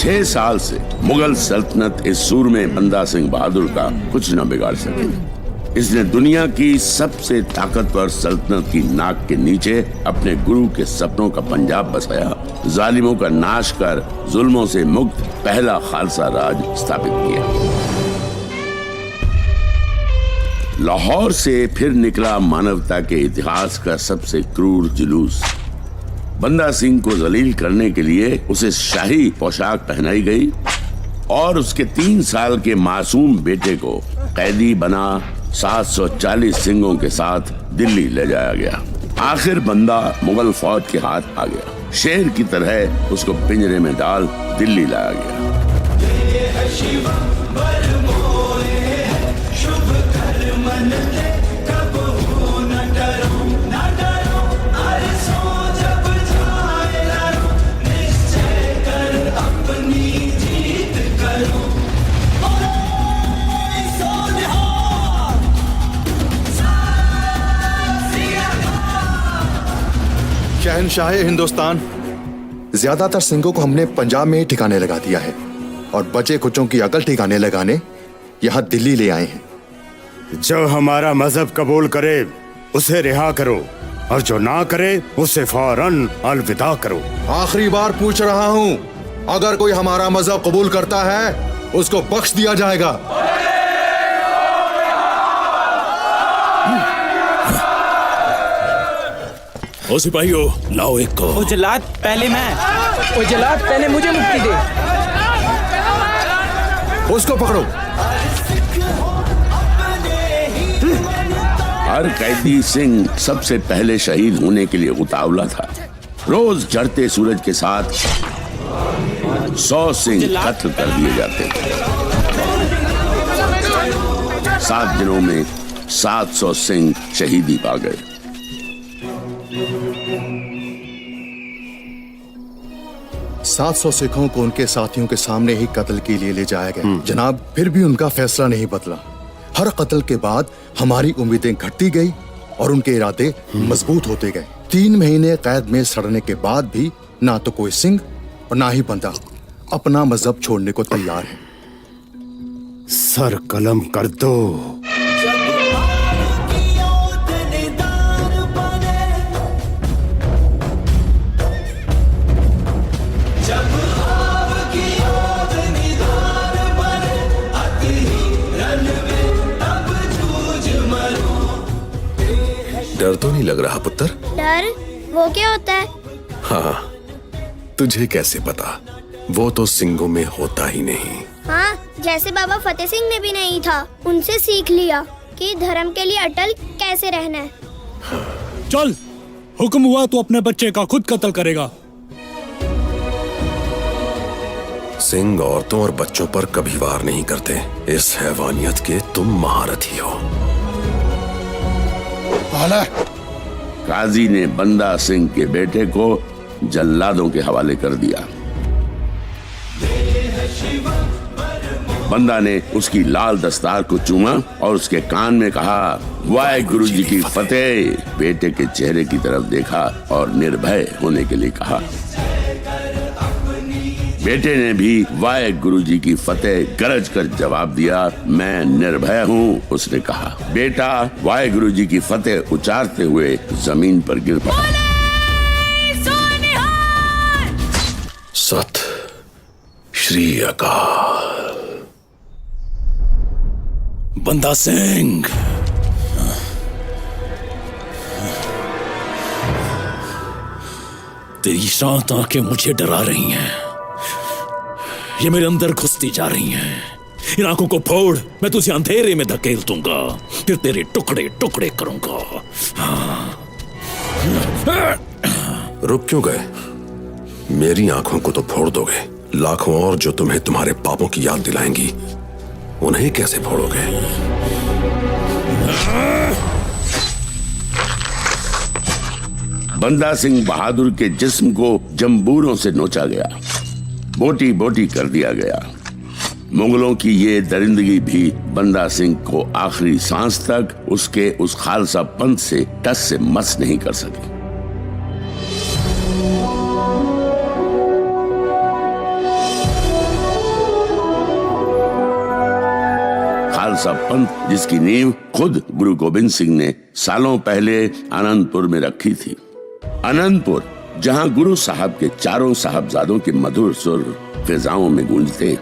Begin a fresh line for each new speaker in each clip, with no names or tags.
6 साल से मुगल सल्तनत इस सूरमे बंदा सिंह बहादुर का कुछ न बिगाड़ सके। इसने दुनिया की सबसे ताकतवर सल्तनत की नाक के नीचे अपने गुरु के सपनों का पंजाब बसाया, जालिमों का नाश कर जुल्मों से मुक्त पहला खालसा राज स्थापित किया। लाहौर से फिर निकला मानवता के इतिहास का सबसे क्रूर जुलूस। बंदा सिंह को जलील करने के लिए उसे शाही पोशाक पहनाई गई और उसके 3 साल के मासूम बेटे को कैदी बना 740 सिंगों के साथ दिल्ली ले जाया गया। आखिर बंदा मुगल फौज के हाथ आ गया। शेर की तरह उसको पिंजरे में डाल दिल्ली लाया गया।
शहनशाह हिंदुस्तान, ज्यादातर सिंगों को हमने पंजाब में ही ठिकाने लगा दिया है और बचे कुचों की अकल ठिकाने लगाने यहाँ दिल्ली ले आए हैं।
जो हमारा मजहब कबूल करे उसे रिहा करो और जो ना करे उसे फौरन अलविदा करो।
आखिरी बार पूछ रहा हूँ, अगर कोई हमारा मजहब कबूल करता है उसको बख्श दिया जाएगा।
ओ सिपाहियों, लाओ एक को।
ओ जलाद, पहले मैं। ओ जलाद, पहले मुझे मुक्ति दे।
उसको पकड़ो।
हर कैदी सिंह सबसे पहले शहीद होने के लिए उतावला था। रोज चढ़ते सूरज के साथ 100 सिंह कत्ल कर दिए जाते थे। 7 दिनों में 700 सिंह शहीदी पा गए।
सात 700 सिखों को उनके साथियों के सामने ही कत्ल के लिए ले जाया गया। जनाब, फिर भी उनका फैसला नहीं बदला। हर कत्ल के बाद हमारी उम्मीदें घटती गई और उनके इरादे मजबूत होते गए। 3 महीने कैद में सड़ने के बाद भी ना तो कोई सिंह और ना ही बंदा अपना मजहब छोड़ने को तैयार है।
सर कलम कर दो।
डर तो नहीं लग रहा पुत्र?
डर? वो क्या होता है?
हाँ, तुझे कैसे पता? वो तो सिंगों में होता ही नहीं।
हाँ, जैसे बाबा फतेह सिंह में भी नहीं था, उनसे सीख लिया कि धर्म के लिए अटल कैसे रहना है।
चल, हुक्म हुआ तो अपने बच्चे का खुद कत्ल करेगा।
सिंह औरतों और बच्चों पर कभी वार नहीं करते। इस हैवानियत के तुम महारथी हो।
काजी ने बंदा सिंह के बेटे को जल्लादों के हवाले कर दिया। बंदा ने उसकी लाल दस्तार को चूमा और उसके कान में कहा, वाहेगुरु जी की फतेह। बेटे के चेहरे की तरफ देखा और निर्भय होने के लिए कहा। बेटे ने भी वाहेगुरु जी की फतेह गरज कर जवाब दिया, मैं निर्भय हूँ। उसने कहा। बेटा वाहेगुरु जी की फतेह उचारते हुए जमीन पर गिर पड़ा।
सत श्री अकाल।
बंदा सिंह, तेरी शांत आंखें मुझे डरा रही हैं। ये मेरे अंदर घुसती जा रही हैं। इन आंखों को फोड़, मैं तुझे अंधेरे में धकेल दूंगा, फिर तेरे टुकड़े टुकड़े करूंगा।
रुक क्यों गए? मेरी आंखों को तो फोड़ दोगे, लाखों और जो तुम्हें तुम्हारे पापों की याद दिलाएंगी, उन्हें कैसे फोड़ोगे?
बंदा सिंह बहादुर के जिस्म को जंबूरों से नोचा गया, बोटी बोटी कर दिया गया। मुगलों की ये दरिंदगी भी बंदा सिंह को आखिरी सांस तक उसके उस खालसा पंथ से टस से मस नहीं कर सकी। खालसा पंथ जिसकी नींव खुद गुरु गोविंद सिंह ने सालों पहले आनंदपुर में रखी थी। आनंदपुर जहां गुरु साहब के चारों साहबजादों के मधुर सुर फिजाओं में गूंजते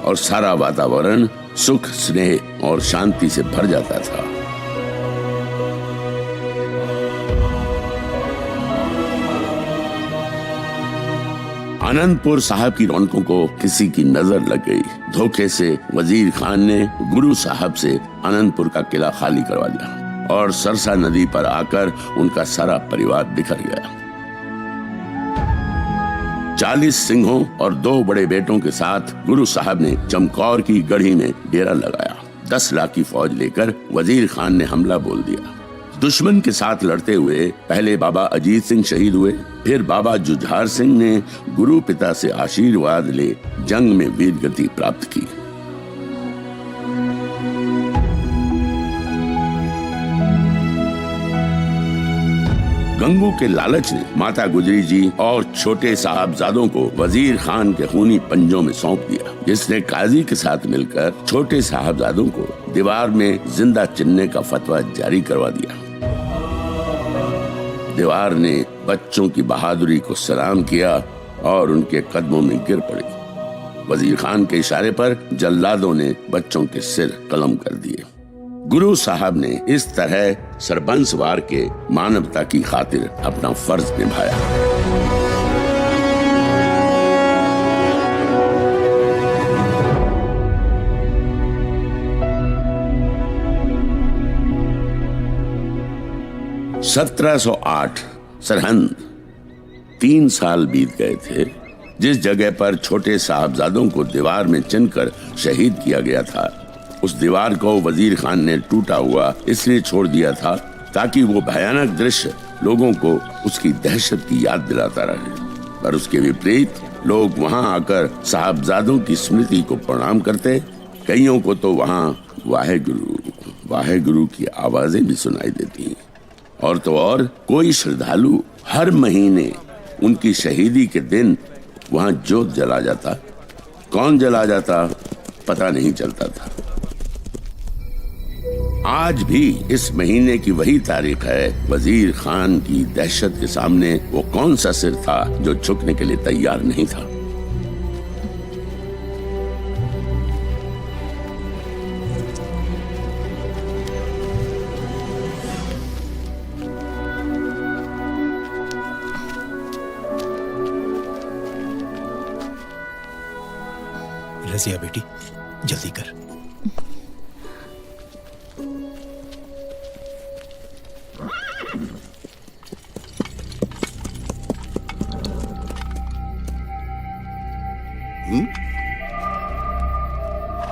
और सारा वातावरण सुख, स्नेह और शांति से भर जाता था। आनंदपुर साहब की रौनकों को किसी की नजर लग गई। धोखे से वजीर खान ने गुरु साहब से आनंदपुर का किला खाली करवा दिया और सरसा नदी पर आकर उनका सारा परिवार बिखर गया। 40 सिंहों और 2 बड़े बेटों के साथ गुरु साहब ने चमकौर की गढ़ी में डेरा लगाया। 10 लाख की फौज लेकर वजीर खान ने हमला बोल दिया। दुश्मन के साथ लड़ते हुए पहले बाबा अजीत सिंह शहीद हुए, फिर बाबा जुझार सिंह ने गुरु पिता से आशीर्वाद ले जंग में वीरगति प्राप्त की। गंगू के लालच ने माता गुजरी जी और छोटे साहबजादों को वजीर खान के खूनी पंजों में सौंप दिया, जिसने काजी के साथ मिलकर छोटे साहबजादों को दीवार में जिंदा चिनने का फतवा जारी करवा दिया। दीवार ने बच्चों की बहादुरी को सलाम किया और उनके कदमों में गिर पड़ी। वजीर खान के इशारे पर जल्लादों ने बच्चों के सिर कलम कर दिए। गुरु साहब ने इस तरह सरबंसवार के मानवता की खातिर अपना फर्ज निभाया। (1708) सरहंद 3 साल बीत गए थे। जिस जगह पर छोटे साहबजादों को दीवार में चिनकर शहीद किया गया था, उस दीवार को वजीर खान ने टूटा हुआ इसलिए छोड़ दिया था ताकि वो भयानक दृश्य लोगों को उसकी दहशत की याद दिलाता रहे। पर उसके विपरीत लोग वहां आकर साहबजादों की स्मृति को प्रणाम करते। कईयों को तो वहां वाहेगुरु की आवाजें भी सुनाई देती। और तो और कोई श्रद्धालु हर महीने उनकी शहीदी के दिन वहां जोत जला जाता। कौन जला जाता पता नहीं चलता था। आज भी इस महीने की वही तारीख है। वजीर खान की दहशत के सामने वो कौन सा सिर था जो झुकने के लिए तैयार नहीं था।
रजिया बेटी, जल्दी कर।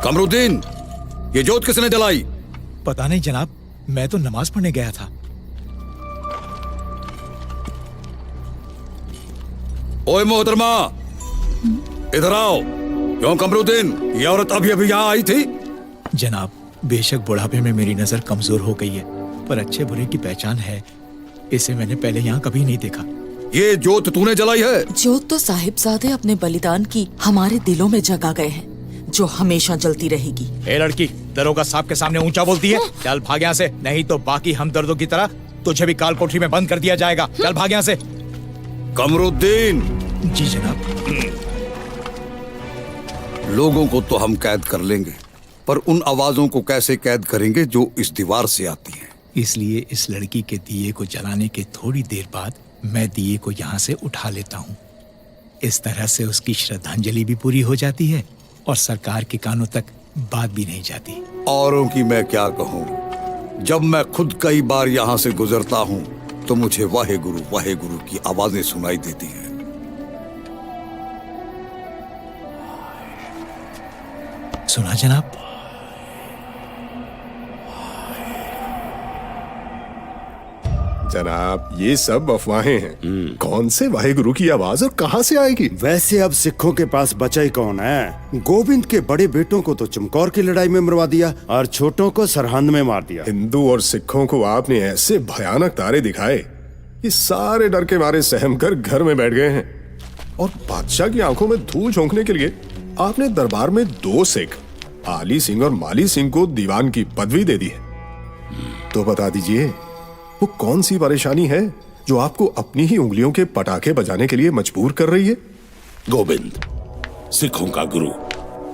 कमरुद्दीन, ये जोत किसने जलाई?
पता नहीं जनाब, मैं तो नमाज पढ़ने गया था।
ओए मोहतरमा, इधर आओ। क्यों कमरुद्दीन, ये औरत अभी अभी यहाँ आई थी?
जनाब, बेशक बुढ़ापे में मेरी नजर कमजोर हो गई है, पर अच्छे बुरे की पहचान है। इसे मैंने पहले यहाँ कभी नहीं देखा।
ये जोत तूने जलाई है?
जोत तो साहिबजादे अपने बलिदान की हमारे दिलों में जगा गए हैं, जो हमेशा जलती रहेगी।
ए लड़की, दरोगा साहब के सामने ऊंचा बोलती है। चल भाग यहाँ से, नहीं तो बाकी हमदर्दों की तरह तुझे भी काल कोठरी में बंद कर दिया जाएगा। चल भाग यहाँ से।
कमरुद्दीन।
जी जनाब।
लोगों को तो हम कैद कर लेंगे, पर उन आवाजों को कैसे कैद करेंगे जो इस दीवार से आती हैं?
इसलिए इस लड़की के दिए को जलाने के थोड़ी देर बाद मैं दिए को यहाँ से उठा लेता हूँ। इस तरह से उसकी श्रद्धांजलि भी पूरी हो जाती है और सरकार के कानों तक बात भी नहीं जाती।
औरों की मैं क्या कहूँ, जब मैं खुद कई बार यहाँ से गुजरता हूँ तो मुझे वाहेगुरु की आवाजें सुनाई देती हैं।
सुना जनाब?
जनाब, ये सब अफवाहें हैं। कौन से वाहेगुरु की आवाज और कहां से आएगी?
वैसे अब सिखों के पास बचा ही कौन है? गोविंद के बड़े बेटों को तो चमकौर की लड़ाई में मरवा दिया और छोटों को सरहंद में मार दिया।
हिंदू और सिखों को आपने ऐसे भयानक तारे दिखाए कि सारे डर के मारे सहम कर घर में बैठ गए हैं। और बादशाह की आंखों में धूल झोंकने के लिए आपने दरबार में 2 सिख आली सिंह और माली सिंह को दीवान की पदवी दे दी है। तो बता दीजिए, वो कौन सी परेशानी है जो आपको अपनी ही उंगलियों के पटाखे बजाने के लिए मजबूर कर रही है?
गोविंद, सिखों का गुरु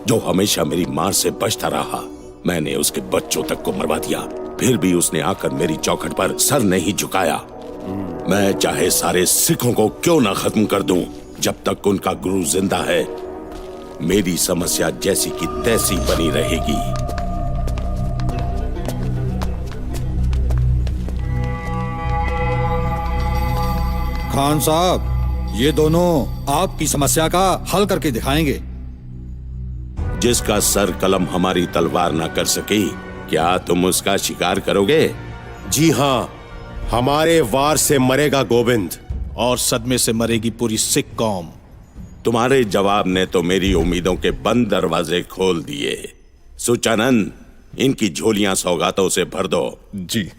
जो हमेशा मेरी मार से बचता रहा, मैंने उसके बच्चों तक को मरवा दिया, फिर भी उसने आकर मेरी चौखट पर सर नहीं झुकाया। मैं चाहे सारे सिखों को क्यों ना खत्म कर दूं, जब तक उनका गुरु जिंदा है मेरी समस्या जैसी की तैसी बनी रहेगी।
खान साहब, ये दोनों आपकी समस्या का हल करके दिखाएंगे।
जिसका सर कलम हमारी तलवार ना कर सकी, क्या तुम उसका शिकार करोगे?
जी हाँ, हमारे वार से मरेगा गोविंद
और सदमे से मरेगी पूरी सिख कौम।
तुम्हारे जवाब ने तो मेरी उम्मीदों के बंद दरवाजे खोल दिए। सुचानंद, इनकी झोलियां सौगातों से भर दो।
जी।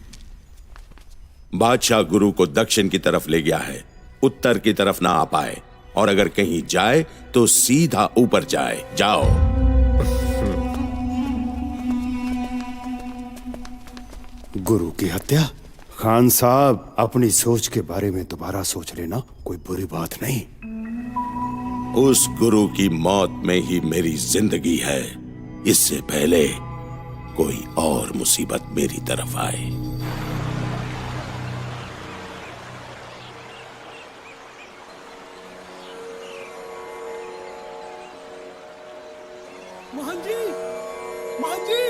बादशाह गुरु को दक्षिण की तरफ ले गया है, उत्तर की तरफ ना आ पाए, और अगर कहीं जाए तो सीधा ऊपर जाए। जाओ।
गुरु की हत्या? खान साहब, अपनी सोच के बारे में दोबारा सोच लेना, कोई बुरी बात नहीं।
उस गुरु की मौत में ही मेरी जिंदगी है, इससे पहले कोई और मुसीबत मेरी तरफ आए।
मोहन जी, मोहन जी,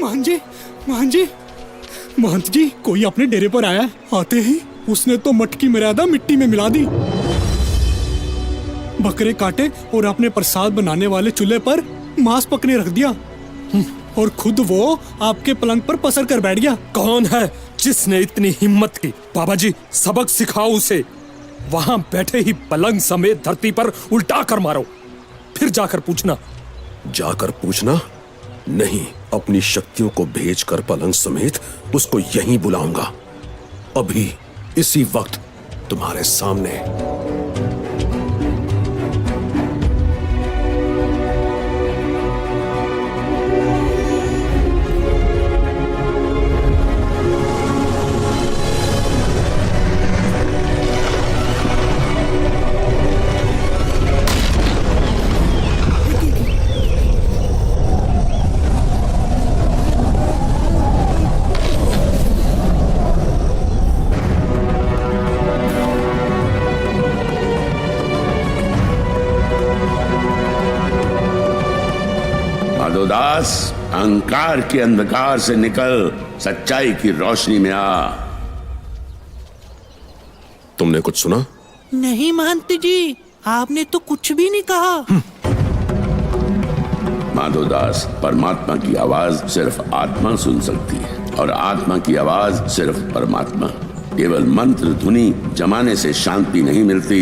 मोहन जी, मोहन जी, महंत जी, कोई अपने डेरे पर आया। आते ही उसने तो मटकी मर्यादा मिट्टी में मिला दी, बकरे काटे और अपने प्रसाद बनाने वाले चूल्हे पर मांस पकने रख दिया, और खुद वो आपके पलंग पर पसर कर बैठ गया।
कौन है जिसने इतनी हिम्मत की? बाबा जी, सबक सिखाओ उसे। वहां बैठे ही पलंग समेत धरती पर उल्टा कर मारो, फिर जाकर पूछना।
जाकर पूछना? नहीं, अपनी शक्तियों को भेजकर पलंग समेत उसको यहीं बुलाऊंगा, अभी इसी वक्त तुम्हारे सामने।
दास, अहंकार के अंधकार से निकल सच्चाई की रोशनी में आ।
तुमने कुछ सुना?
नहीं महंत जी, आपने तो कुछ भी नहीं कहा।
माधोदास, परमात्मा की आवाज सिर्फ आत्मा सुन सकती है, और आत्मा की आवाज सिर्फ परमात्मा। केवल मंत्र ध्वनि जमाने से शांति नहीं मिलती,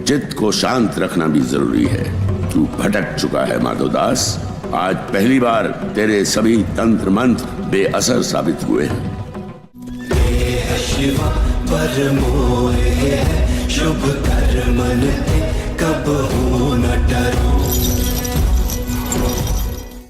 चित्त को शांत रखना भी जरूरी है। तू भटक चुका है माधोदास। आज पहली बार तेरे सभी तंत्र मंत्र बेअसर साबित हुए हैं।
शुभ कर्म कब हो न डरो।